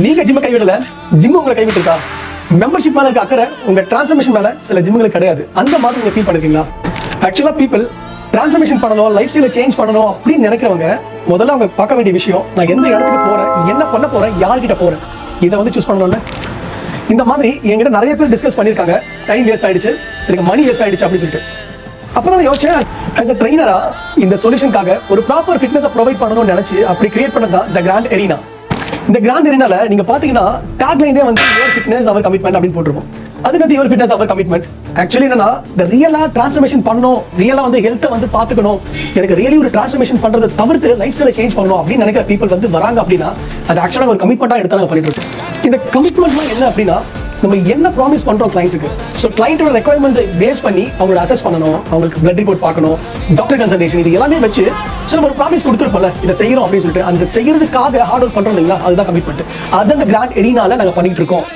நீங்க ஜிம்ம கைவிடல, ஜிம் உங்களை கைவிட்டுருக்கா? மெம்பர்ஷிப் மேல இருக்க அக்கறை உங்க டிரான்ஸ்ஃபர்மேஷன் மேல சில ஜிம்களுக்கு கிடையாது. அந்த மாதிரி நீங்க ஃபீல் பண்ணிருக்கீங்களா? ஆக்சுவலா பீப்பிள் டிரான்ஸ்ஃபர்மேஷன் பண்ணணும், லைஃப் ஸ்டைல சேஞ்ச் பண்ணணும் அப்படின்னு நினைக்கிறவங்க முதல்ல அவங்க பார்க்க வேண்டிய விஷயம், நான் எந்த இடத்துக்கு போறேன், என்ன பண்ண போறேன், யார்கிட்ட போறேன், இதை வந்து சூஸ் பண்ணணும்ல. இந்த மாதிரி என்கிட்ட நிறைய பேர் டிஸ்கஸ் பண்ணிருக்காங்க. டைம் வேஸ்ட் ஆயிடுச்சு, எனக்கு மணி வேஸ்ட் ஆயிடுச்சு அப்படின்னு சொல்லிட்டு. அப்பதான் யோசிச்சேன், ஆஸ் அ ட்ரெயினரா இந்த சொல்யூஷனுக்காக ஒரு ப்ராப்பர் ஃபிட்னஸ் ப்ரொவைட் பண்ணணும்னு நினைச்சு அப்படி கிரியேட் பண்ணதான் த கிராண்ட் எரீனா. இந்த கிராண்ட் எரீனால நீங்க பாத்தீங்கன்னா டேக்லைனே வந்து யுவர் ஃபிட்னஸ் அவர் கமிட்மெண்ட் அப்படின்னு போட்டுருவோம். அதுக்கு your fitness our commitment. Actually என்னன்னா, இந்த ரியலா டிரான்ஸ்ஃபர்மேஷன் பண்ணணும், ரியலா வந்து ஹெல்த்தை வந்து பாத்துக்கணும், எனக்கு ரியலி ஒரு டிரான்ஸ்ஃபர்மேஷன் பண்றதை தவிர்த்து லைஃப் ஸ்டைல சேஞ்ச் பண்ணணும் அப்படின்னு நினைக்கிற பீப்பிள் வந்து வராங்க அப்படின்னா அது ஆக்சுவலா ஒரு கமிட்மெண்டா எடுத்து நாங்க பண்ணிட்டு இருக்கோம். இந்த கமிட்மெண்ட் என்ன அப்படின்னா, நம்ம என்ன ப்ராமிஸ் பண்றோம் கிளைண்ட்டுக்கு. ஸோ கிளைண்ட்டோட ரெக்யர்மெண்ட்ஸை பேஸ் பண்ணி அவங்களோட அசஸ் பண்ணணும், அவங்களுக்கு பிளட் ரிப்போர்ட் பார்க்கணும், டாக்டர் கன்சல்டேஷன், இது எல்லாமே வச்சு ஸோ நம்ம ஒரு ப்ராமிஸ் கொடுத்துருப்போம்ல, இதை செய்யறோம் அப்படின்னு சொல்லிட்டு அந்த செய்யறதுக்காக ஹார்ட் ஒர்க் பண்றோம் இல்லைங்களா, அதுதான் கமிட்மெண்ட். அது அந்த கிராண்ட் எரீனால நாங்கள் பண்ணிட்டு இருக்கோம்.